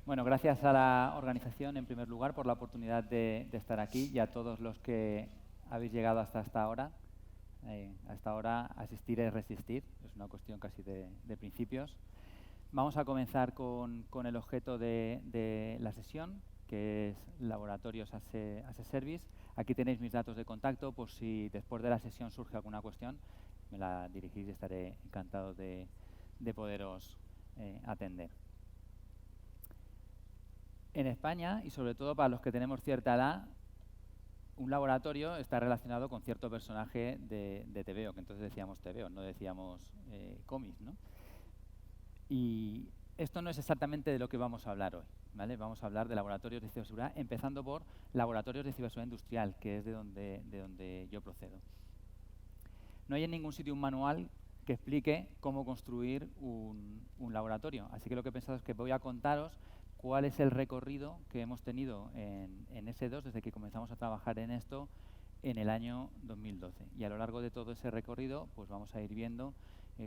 Bueno, gracias a la organización, en primer lugar, por la oportunidad de estar aquí y a todos los que habéis llegado hasta esta hora. Hasta ahora, asistir es resistir, es una cuestión casi de principios. Vamos a comenzar con el objeto de la sesión, que es Laboratorios as a Service. Aquí tenéis mis datos de contacto, por si después de la sesión surge alguna cuestión, me la dirigís y estaré encantado de poderos atender. En España, y sobre todo para los que tenemos cierta edad, un laboratorio está relacionado con cierto personaje de TVO, que entonces decíamos TVO, no decíamos cómics, ¿no? Y esto no es exactamente de lo que vamos a hablar hoy, ¿vale? Vamos a hablar de laboratorios de ciberseguridad, empezando por laboratorios de ciberseguridad industrial, que es de donde yo procedo. No hay en ningún sitio un manual que explique cómo construir un laboratorio, así que lo que he pensado es que voy a contaros cuál es el recorrido que hemos tenido en S2 desde que comenzamos a trabajar en esto en el año 2012. Y a lo largo de todo ese recorrido, pues vamos a ir viendo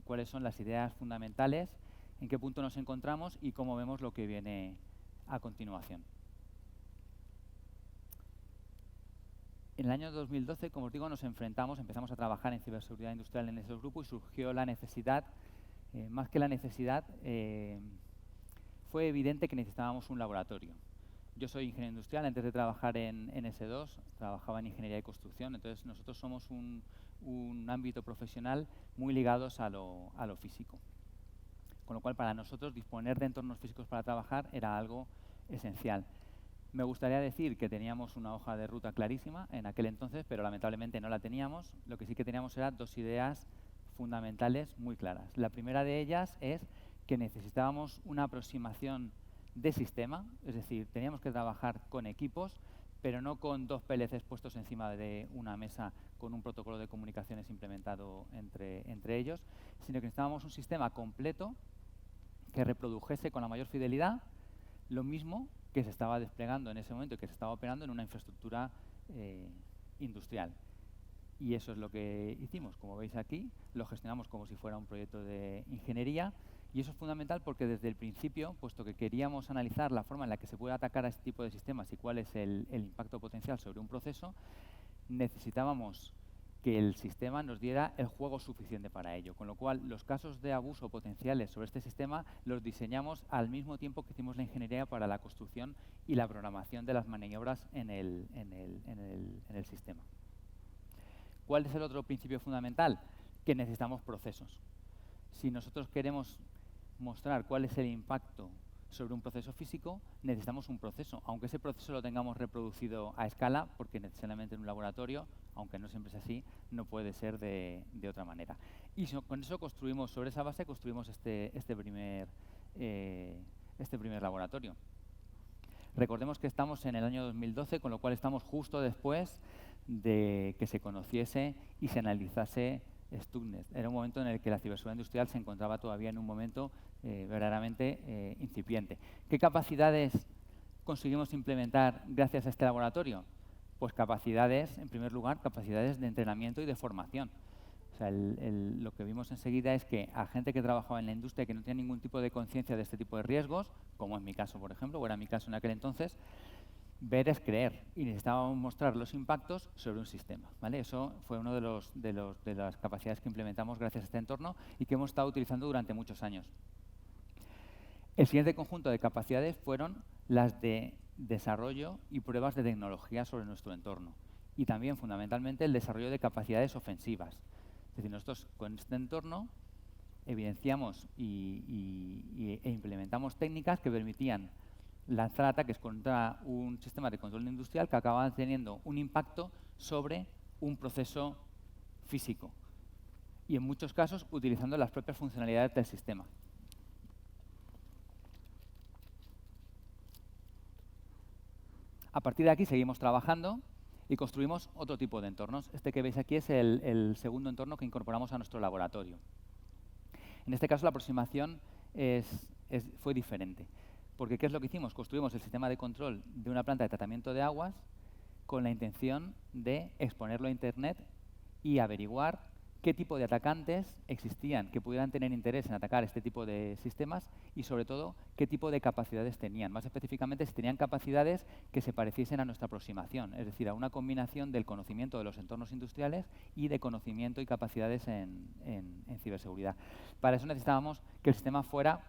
cuáles son las ideas fundamentales, en qué punto nos encontramos y cómo vemos lo que viene a continuación. En el año 2012, como os digo, empezamos a trabajar en ciberseguridad industrial en ese grupo y surgió la necesidad, más que la necesidad, fue evidente que necesitábamos un laboratorio. Yo soy ingeniero industrial, antes de trabajar en S2, trabajaba en ingeniería de construcción, entonces nosotros somos un ámbito profesional muy ligados a lo físico. Con lo cual, para nosotros, disponer de entornos físicos para trabajar era algo esencial. Me gustaría decir que teníamos una hoja de ruta clarísima en aquel entonces, pero lamentablemente no la teníamos. Lo que sí que teníamos eran dos ideas fundamentales muy claras. La primera de ellas es que necesitábamos una aproximación de sistema, es decir, teníamos que trabajar con equipos, pero no con dos PLCs puestos encima de una mesa con un protocolo de comunicaciones implementado entre ellos, sino que necesitábamos un sistema completo que reprodujese con la mayor fidelidad lo mismo que se estaba desplegando en ese momento y que se estaba operando en una infraestructura industrial. Y eso es lo que hicimos. Como veis aquí, lo gestionamos como si fuera un proyecto de ingeniería. Y eso es fundamental porque desde el principio, puesto que queríamos analizar la forma en la que se puede atacar a este tipo de sistemas y cuál es el impacto potencial sobre un proceso, necesitábamos que el sistema nos diera el juego suficiente para ello. Con lo cual, los casos de abuso potenciales sobre este sistema los diseñamos al mismo tiempo que hicimos la ingeniería para la construcción y la programación de las maniobras en el sistema. ¿Cuál es el otro principio fundamental? Que necesitamos procesos. Si nosotros queremos mostrar cuál es el impacto sobre un proceso físico, necesitamos un proceso, aunque ese proceso lo tengamos reproducido a escala, porque necesariamente en un laboratorio, aunque no siempre es así, no puede ser de otra manera. Y con eso construimos, sobre esa base, construimos este primer laboratorio. Recordemos que estamos en el año 2012, con lo cual estamos justo después de que se conociese y se analizase Stuxnet. Era un momento en el que la ciberseguridad industrial se encontraba todavía en un momento verdaderamente incipiente. ¿Qué capacidades conseguimos implementar gracias a este laboratorio? Pues capacidades, en primer lugar, capacidades de entrenamiento y de formación. O sea, lo que vimos enseguida es que a gente que trabajaba en la industria que no tenía ningún tipo de conciencia de este tipo de riesgos, como en mi caso, por ejemplo, o era mi caso en aquel entonces, ver es creer, y necesitábamos mostrar los impactos sobre un sistema, ¿vale? Eso fue una de las capacidades que implementamos gracias a este entorno y que hemos estado utilizando durante muchos años. El siguiente conjunto de capacidades fueron las de desarrollo y pruebas de tecnología sobre nuestro entorno. Y también, fundamentalmente, el desarrollo de capacidades ofensivas. Es decir, nosotros con este entorno evidenciamos e implementamos técnicas que permitían lanzar ataques contra un sistema de control industrial que acababan teniendo un impacto sobre un proceso físico. Y en muchos casos utilizando las propias funcionalidades del sistema. A partir de aquí seguimos trabajando y construimos otro tipo de entornos. Este que veis aquí es el segundo entorno que incorporamos a nuestro laboratorio. En este caso la aproximación fue diferente. Porque ¿qué es lo que hicimos? Construimos el sistema de control de una planta de tratamiento de aguas con la intención de exponerlo a Internet y averiguar qué tipo de atacantes existían que pudieran tener interés en atacar este tipo de sistemas y, sobre todo, qué tipo de capacidades tenían. Más específicamente, si tenían capacidades que se pareciesen a nuestra aproximación, es decir, a una combinación del conocimiento de los entornos industriales y de conocimiento y capacidades en ciberseguridad. Para eso necesitábamos que el sistema fuera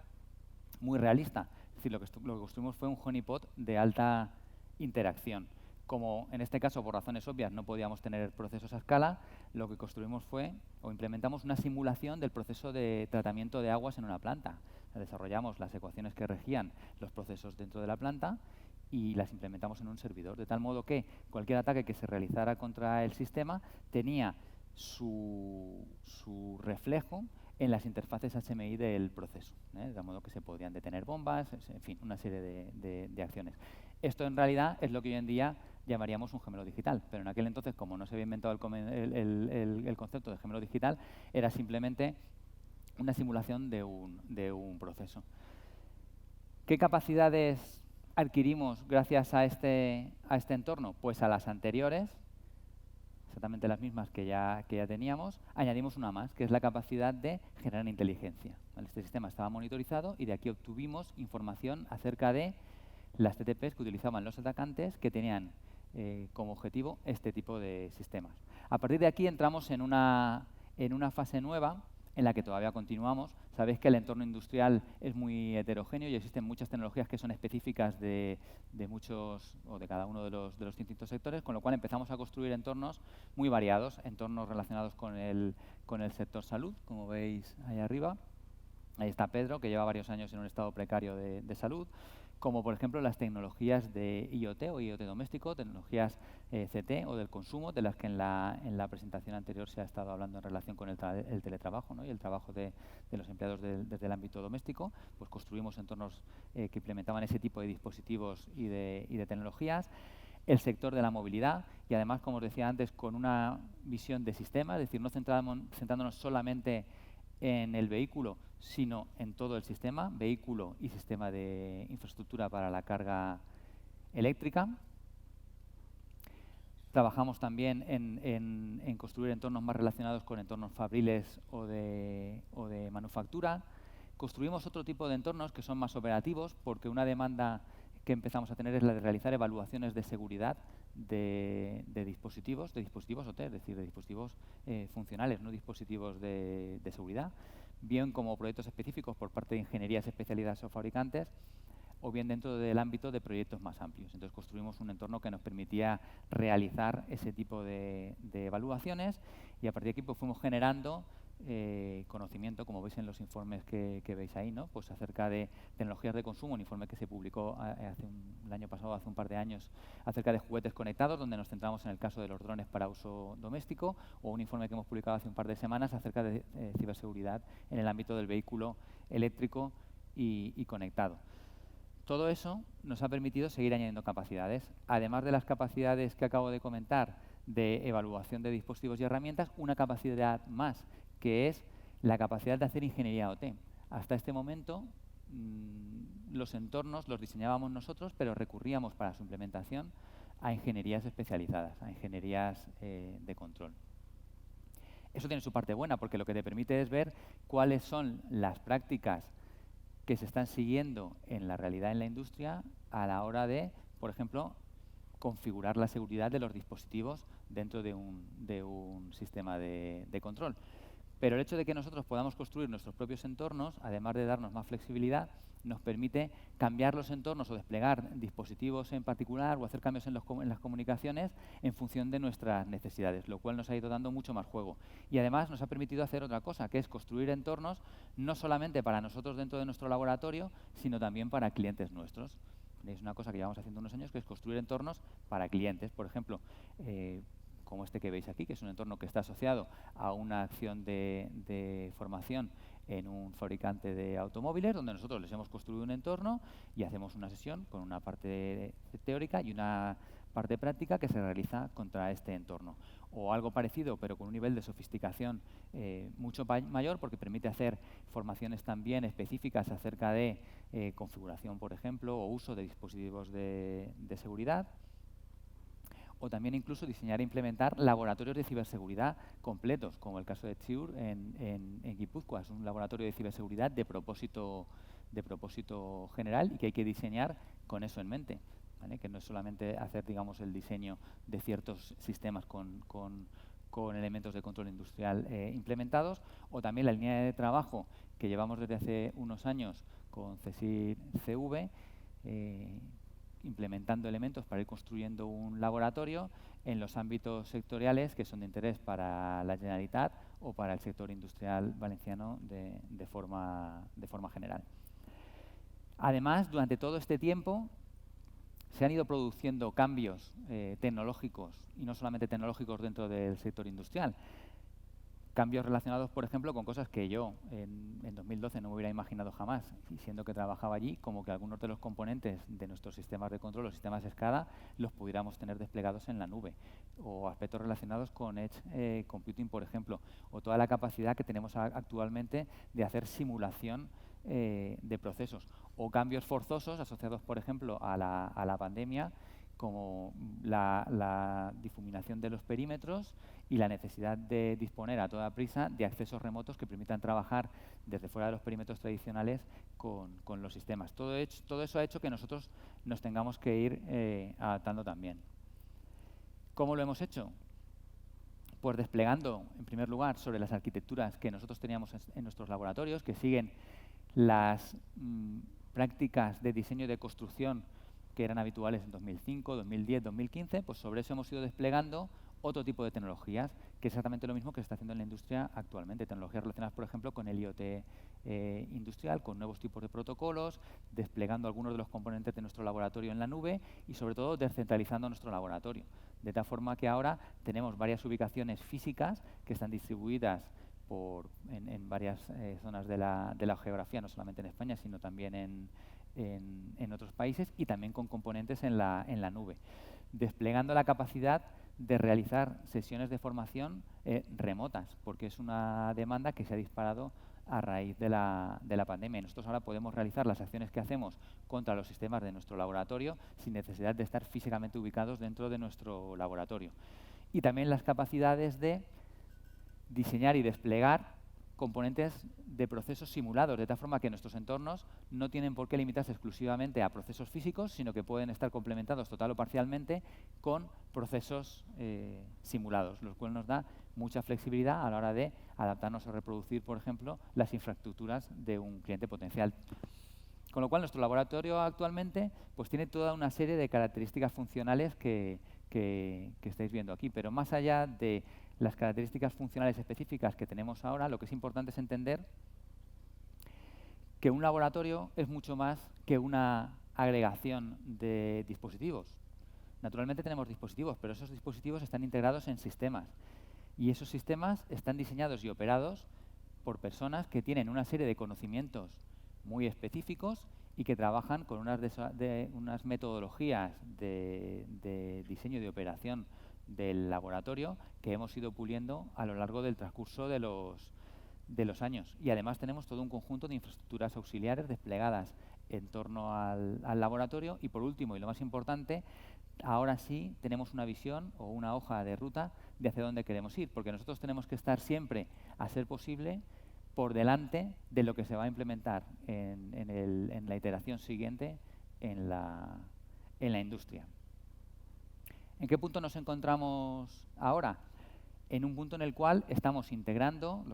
muy realista. Es decir, lo que construimos fue un honeypot de alta interacción. Como en este caso, por razones obvias, no podíamos tener procesos a escala, lo que construimos fue, o implementamos una simulación del proceso de tratamiento de aguas en una planta. Desarrollamos las ecuaciones que regían los procesos dentro de la planta y las implementamos en un servidor, de tal modo que cualquier ataque que se realizara contra el sistema tenía su reflejo en las interfaces HMI del proceso, de modo que se podían detener bombas, en fin, una serie de acciones. Esto en realidad es lo que hoy en día llamaríamos un gemelo digital, pero en aquel entonces, como no se había inventado el concepto de gemelo digital, era simplemente una simulación de un proceso. ¿Qué capacidades adquirimos gracias a este entorno? Pues a las anteriores, exactamente las mismas que ya teníamos, añadimos una más, que es la capacidad de generar inteligencia. ¿Vale? Este sistema estaba monitorizado y de aquí obtuvimos información acerca de las TTPs que utilizaban los atacantes que tenían como objetivo este tipo de sistemas. A partir de aquí entramos en una fase nueva en la que todavía continuamos. Sabéis que el entorno industrial es muy heterogéneo y existen muchas tecnologías que son específicas de muchos o de cada uno de los distintos sectores, con lo cual empezamos a construir entornos muy variados, entornos relacionados con el sector salud, como veis ahí arriba. Ahí está Pedro, que lleva varios años en un estado precario de salud, como por ejemplo las tecnologías de IoT o IoT doméstico, tecnologías CT o del consumo, de las que en la presentación anterior se ha estado hablando en relación con el teletrabajo, ¿no? Y el trabajo de los empleados desde el ámbito doméstico. Pues construimos entornos que implementaban ese tipo de dispositivos y de tecnologías. El sector de la movilidad y además, como os decía antes, con una visión de sistema, es decir, no centrándonos solamente en el vehículo, sino en todo el sistema, vehículo y sistema de infraestructura para la carga eléctrica. Trabajamos también en construir entornos más relacionados con entornos fabriles o de manufactura. Construimos otro tipo de entornos que son más operativos, porque una demanda que empezamos a tener es la de realizar evaluaciones de seguridad de dispositivos OT, es decir, de dispositivos funcionales, no dispositivos de seguridad, bien como proyectos específicos por parte de ingenierías especializadas o fabricantes, o bien dentro del ámbito de proyectos más amplios. Entonces construimos un entorno que nos permitía realizar ese tipo de evaluaciones y a partir de aquí pues fuimos generando conocimiento, como veis en los informes que veis ahí, ¿no? Pues acerca de tecnologías de consumo, un informe que se publicó el año pasado, hace un par de años, acerca de juguetes conectados, donde nos centramos en el caso de los drones para uso doméstico, o un informe que hemos publicado hace un par de semanas acerca de ciberseguridad en el ámbito del vehículo eléctrico y conectado. Todo eso nos ha permitido seguir añadiendo capacidades. Además de las capacidades que acabo de comentar de evaluación de dispositivos y herramientas, una capacidad más, que es la capacidad de hacer ingeniería OT. Hasta este momento los entornos los diseñábamos nosotros, pero recurríamos para su implementación a ingenierías especializadas, a ingenierías de control. Eso tiene su parte buena, porque lo que te permite es ver cuáles son las prácticas que se están siguiendo en la realidad en la industria a la hora de, por ejemplo, configurar la seguridad de los dispositivos dentro de un sistema de control. Pero el hecho de que nosotros podamos construir nuestros propios entornos, además de darnos más flexibilidad, nos permite cambiar los entornos o desplegar dispositivos en particular o hacer cambios en las comunicaciones en función de nuestras necesidades, lo cual nos ha ido dando mucho más juego. Y además nos ha permitido hacer otra cosa, que es construir entornos no solamente para nosotros dentro de nuestro laboratorio, sino también para clientes nuestros. Es una cosa que llevamos haciendo unos años, que es construir entornos para clientes. Por ejemplo, como este que veis aquí, que es un entorno que está asociado a una acción de formación en un fabricante de automóviles, donde nosotros les hemos construido un entorno y hacemos una sesión con una parte teórica y una parte práctica que se realiza contra este entorno. O algo parecido, pero con un nivel de sofisticación mucho mayor, porque permite hacer formaciones también específicas acerca de configuración, por ejemplo, o uso de dispositivos de seguridad. o también incluso diseñar e implementar laboratorios de ciberseguridad completos, como el caso de Ziur en Guipúzcoa. Es un laboratorio de ciberseguridad de propósito general y que hay que diseñar con eso en mente, ¿vale? Que no es solamente hacer, digamos, el diseño de ciertos sistemas con elementos de control industrial implementados, o también la línea de trabajo que llevamos desde hace unos años con CSIR CV, implementando elementos para ir construyendo un laboratorio en los ámbitos sectoriales que son de interés para la Generalitat o para el sector industrial valenciano de forma general. Además, durante todo este tiempo se han ido produciendo cambios tecnológicos, y no solamente tecnológicos dentro del sector industrial. Cambios relacionados, por ejemplo, con cosas que yo en 2012 no me hubiera imaginado jamás, y siendo que trabajaba allí, como que algunos de los componentes de nuestros sistemas de control, los sistemas SCADA, los pudiéramos tener desplegados en la nube, o aspectos relacionados con Edge Computing, por ejemplo, o toda la capacidad que tenemos actualmente de hacer simulación de procesos, o cambios forzosos asociados, por ejemplo, a la pandemia, como la difuminación de los perímetros y la necesidad de disponer a toda prisa de accesos remotos que permitan trabajar desde fuera de los perímetros tradicionales con los sistemas. Todo eso ha hecho que nosotros nos tengamos que ir adaptando también. ¿Cómo lo hemos hecho? Pues desplegando, en primer lugar, sobre las arquitecturas que nosotros teníamos en nuestros laboratorios, que siguen las prácticas de diseño y de construcción que eran habituales en 2005, 2010, 2015, pues sobre eso hemos ido desplegando otro tipo de tecnologías, que es exactamente lo mismo que se está haciendo en la industria actualmente. Tecnologías relacionadas, por ejemplo, con el IoT industrial, con nuevos tipos de protocolos, desplegando algunos de los componentes de nuestro laboratorio en la nube y, sobre todo, descentralizando nuestro laboratorio. De tal forma que ahora tenemos varias ubicaciones físicas que están distribuidas en varias zonas de la geografía, no solamente en España, sino también en otros países, y también con componentes en la nube, desplegando la capacidad de realizar sesiones de formación remotas, porque es una demanda que se ha disparado a raíz de la pandemia. Nosotros ahora podemos realizar las acciones que hacemos contra los sistemas de nuestro laboratorio sin necesidad de estar físicamente ubicados dentro de nuestro laboratorio. Y también las capacidades de diseñar y desplegar componentes de procesos simulados, de tal forma que nuestros entornos no tienen por qué limitarse exclusivamente a procesos físicos, sino que pueden estar complementados total o parcialmente con procesos simulados, lo cual nos da mucha flexibilidad a la hora de adaptarnos a reproducir, por ejemplo, las infraestructuras de un cliente potencial. Con lo cual, nuestro laboratorio actualmente pues tiene toda una serie de características funcionales que estáis viendo aquí, pero más allá de las características funcionales específicas que tenemos ahora, lo que es importante es entender que un laboratorio es mucho más que una agregación de dispositivos. Naturalmente tenemos dispositivos, pero esos dispositivos están integrados en sistemas, y esos sistemas están diseñados y operados por personas que tienen una serie de conocimientos muy específicos y que trabajan con unas metodologías de diseño y de operación del laboratorio que hemos ido puliendo a lo largo del transcurso de los años. Y además tenemos todo un conjunto de infraestructuras auxiliares desplegadas en torno al laboratorio. Y por último, y lo más importante, ahora sí tenemos una visión o una hoja de ruta de hacia dónde queremos ir, porque nosotros tenemos que estar siempre, a ser posible, por delante de lo que se va a implementar en la iteración siguiente en la industria. ¿En qué punto nos encontramos ahora? En un punto en el cual estamos integrando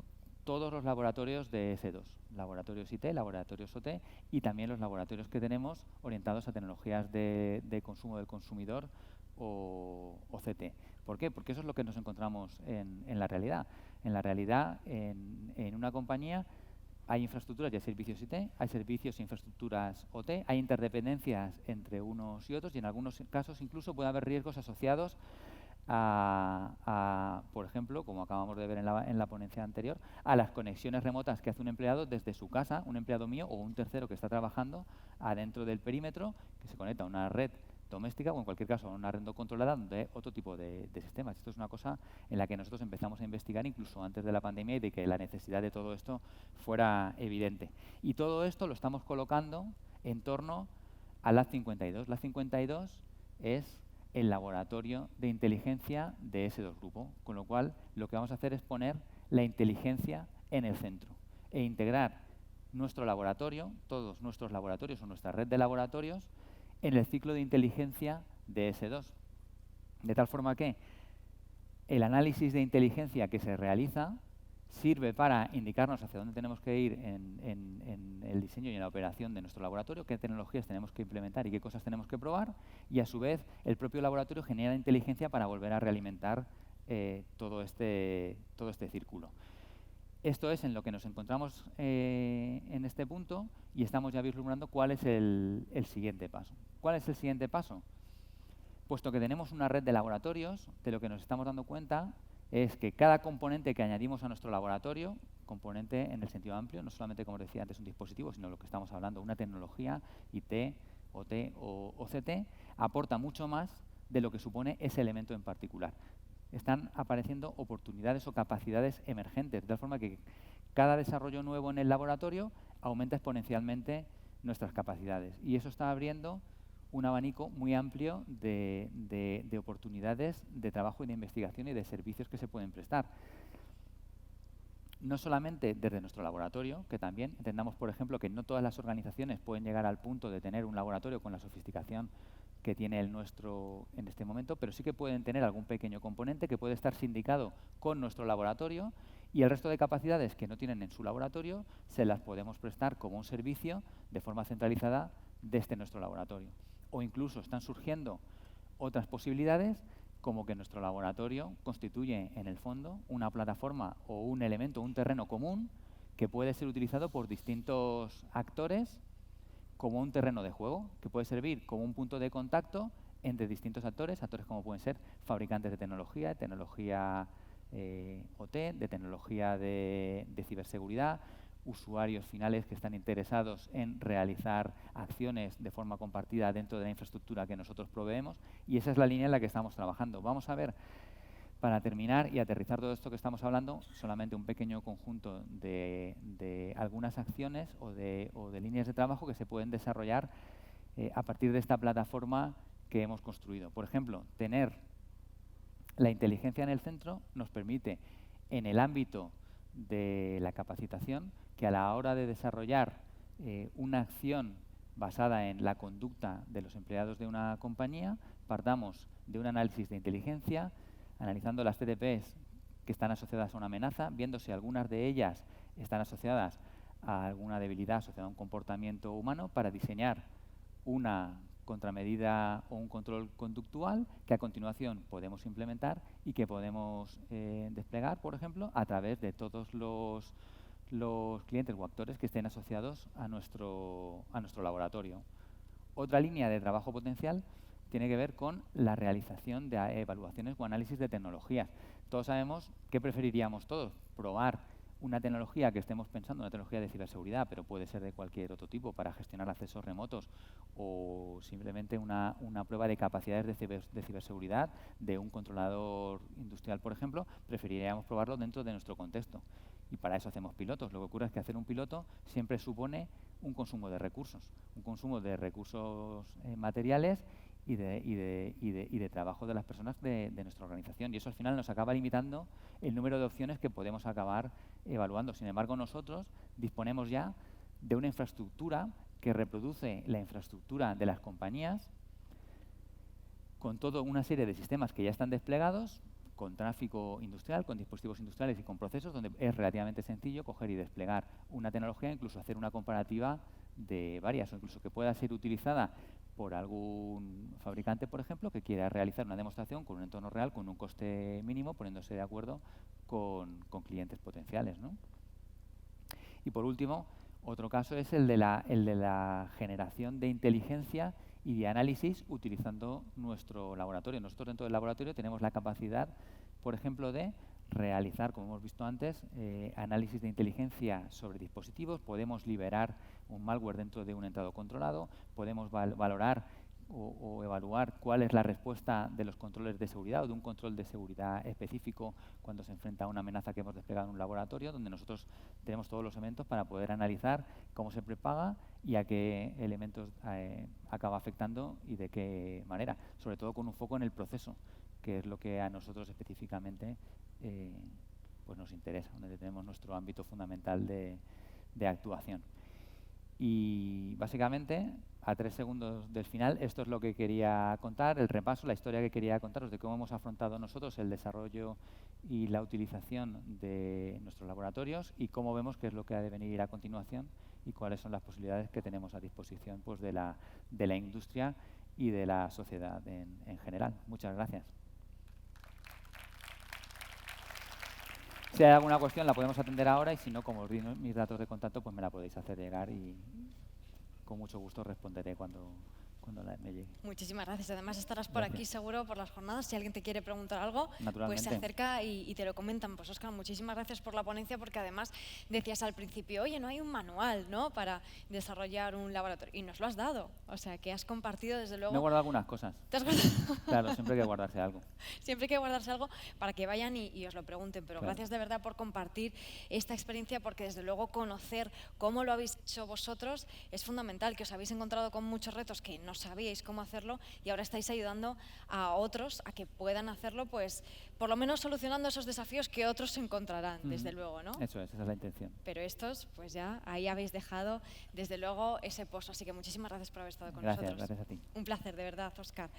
todos los laboratorios de S2, laboratorios IT, laboratorios OT, y también los laboratorios que tenemos orientados a tecnologías de consumo del consumidor o CT. ¿Por qué? Porque eso es lo que nos encontramos en la realidad. En la realidad, en una compañía hay infraestructuras y hay servicios IT, hay servicios e infraestructuras OT, hay interdependencias entre unos y otros, y en algunos casos incluso puede haber riesgos asociados por ejemplo, como acabamos de ver en la ponencia anterior, a las conexiones remotas que hace un empleado desde su casa, un empleado mío o un tercero que está trabajando adentro del perímetro, que se conecta a una red doméstica o en cualquier caso a una red no controlada donde hay otro tipo de sistemas. Esto es una cosa en la que nosotros empezamos a investigar incluso antes de la pandemia y de que la necesidad de todo esto fuera evidente. Y todo esto lo estamos colocando en torno a LAB 52. LAB 52 es el laboratorio de inteligencia de ese dos grupo, con lo cual lo que vamos a hacer es poner la inteligencia en el centro e integrar nuestro laboratorio, todos nuestros laboratorios o nuestra red de laboratorios, en el ciclo de inteligencia de S2. De tal forma que el análisis de inteligencia que se realiza sirve para indicarnos hacia dónde tenemos que ir en el diseño y en la operación de nuestro laboratorio, qué tecnologías tenemos que implementar y qué cosas tenemos que probar, y a su vez el propio laboratorio genera inteligencia para volver a realimentar todo este círculo. Esto es en lo que nos encontramos en este punto y estamos ya vislumbrando cuál es el siguiente paso. ¿Cuál es el siguiente paso? Puesto que tenemos una red de laboratorios, de lo que nos estamos dando cuenta es que cada componente que añadimos a nuestro laboratorio, componente en el sentido amplio, no solamente, como decía antes, un dispositivo, sino lo que estamos hablando, una tecnología, IT, OT o OCT, aporta mucho más de lo que supone ese elemento en particular. Están apareciendo oportunidades o capacidades emergentes, de tal forma que cada desarrollo nuevo en el laboratorio aumenta exponencialmente nuestras capacidades. Y eso está abriendo un abanico muy amplio de oportunidades de trabajo y de investigación y de servicios que se pueden prestar. No solamente desde nuestro laboratorio, que también entendamos, por ejemplo, que no todas las organizaciones pueden llegar al punto de tener un laboratorio con la sofisticación que tiene el nuestro en este momento, pero sí que pueden tener algún pequeño componente que puede estar sindicado con nuestro laboratorio, y el resto de capacidades que no tienen en su laboratorio se las podemos prestar como un servicio de forma centralizada desde nuestro laboratorio. O incluso están surgiendo otras posibilidades, como que nuestro laboratorio constituye en el fondo una plataforma o un elemento, un terreno común que puede ser utilizado por distintos actores como un terreno de juego, que puede servir como un punto de contacto entre distintos actores como pueden ser fabricantes de tecnología OT, de tecnología de ciberseguridad, usuarios finales que están interesados en realizar acciones de forma compartida dentro de la infraestructura que nosotros proveemos, y esa es la línea en la que estamos trabajando. Vamos a ver, para terminar y aterrizar todo esto que estamos hablando, solamente un pequeño conjunto de algunas acciones o de líneas de trabajo que se pueden desarrollar a partir de esta plataforma que hemos construido. Por ejemplo, tener la inteligencia en el centro nos permite, en el ámbito de la capacitación, que a la hora de desarrollar una acción basada en la conducta de los empleados de una compañía, partamos de un análisis de inteligencia, analizando las TDPs que están asociadas a una amenaza, viendo si algunas de ellas están asociadas a alguna debilidad asociada a un comportamiento humano, para diseñar una contramedida o un control conductual que a continuación podemos implementar y que podemos desplegar, por ejemplo, a través de todos los clientes o actores que estén asociados a nuestro laboratorio. Otra línea de trabajo potencial tiene que ver con la realización de evaluaciones o análisis de tecnologías. Todos sabemos qué preferiríamos todos: probar una tecnología que estemos pensando, una tecnología de ciberseguridad, pero puede ser de cualquier otro tipo para gestionar accesos remotos, o simplemente una prueba de capacidades de ciberseguridad de un controlador industrial, por ejemplo. Preferiríamos probarlo dentro de nuestro contexto. Y para eso hacemos pilotos. Lo que ocurre es que hacer un piloto siempre supone un consumo de recursos materiales y de trabajo de las personas de nuestra organización. Y eso al final nos acaba limitando el número de opciones que podemos acabar evaluando. Sin embargo, nosotros disponemos ya de una infraestructura que reproduce la infraestructura de las compañías, con toda una serie de sistemas que ya están desplegados, con tráfico industrial, con dispositivos industriales y con procesos, donde es relativamente sencillo coger y desplegar una tecnología, incluso hacer una comparativa de varias, o incluso que pueda ser utilizada por algún fabricante, por ejemplo, que quiera realizar una demostración con un entorno real, con un coste mínimo, poniéndose de acuerdo con clientes potenciales, ¿no? Y por último, otro caso es el de la generación de inteligencia y de análisis utilizando nuestro laboratorio. Nosotros dentro del laboratorio tenemos la capacidad, por ejemplo, de realizar, como hemos visto antes, análisis de inteligencia sobre dispositivos. Podemos liberar un malware dentro de un entrado controlado, podemos valorar o evaluar cuál es la respuesta de los controles de seguridad o de un control de seguridad específico cuando se enfrenta a una amenaza que hemos desplegado en un laboratorio, donde nosotros tenemos todos los elementos para poder analizar cómo se propaga y a qué elementos acaba afectando y de qué manera, sobre todo con un foco en el proceso, que es lo que a nosotros específicamente pues nos interesa, donde tenemos nuestro ámbito fundamental de actuación. Y básicamente, a 3 segundos del final, esto es lo que quería contar, el repaso, la historia que quería contaros de cómo hemos afrontado nosotros el desarrollo y la utilización de nuestros laboratorios y cómo vemos qué es lo que ha de venir a continuación y cuáles son las posibilidades que tenemos a disposición pues, de la industria y de la sociedad en general. Muchas gracias. Si hay alguna cuestión la podemos atender ahora y si no, como os di mis datos de contacto, pues me la podéis hacer llegar y con mucho gusto responderé cuando me llegue. Muchísimas gracias. Además estarás por aquí seguro por las jornadas. Si alguien te quiere preguntar algo, pues se Naturalmente. acerca y te lo comentan. Pues Óscar, muchísimas gracias por la ponencia porque además decías al principio, oye, no hay un manual, ¿no?, para desarrollar un laboratorio. Y nos lo has dado. O sea, que has compartido desde luego… Me he guardado algunas cosas. ¿Te has guardado? Claro, siempre hay que guardarse algo. Siempre hay que guardarse algo para que vayan y os lo pregunten. Pero claro. Gracias de verdad por compartir esta experiencia porque desde luego conocer cómo lo habéis hecho vosotros es fundamental, que os habéis encontrado con muchos retos que no sabíais cómo hacerlo y ahora estáis ayudando a otros a que puedan hacerlo, pues por lo menos solucionando esos desafíos que otros se encontrarán, desde luego, ¿no? Eso es, esa es la intención. Pero estos, pues ya ahí habéis dejado desde luego ese pozo, así que muchísimas gracias por haber estado con nosotros. Gracias a ti. Un placer, de verdad, Óscar.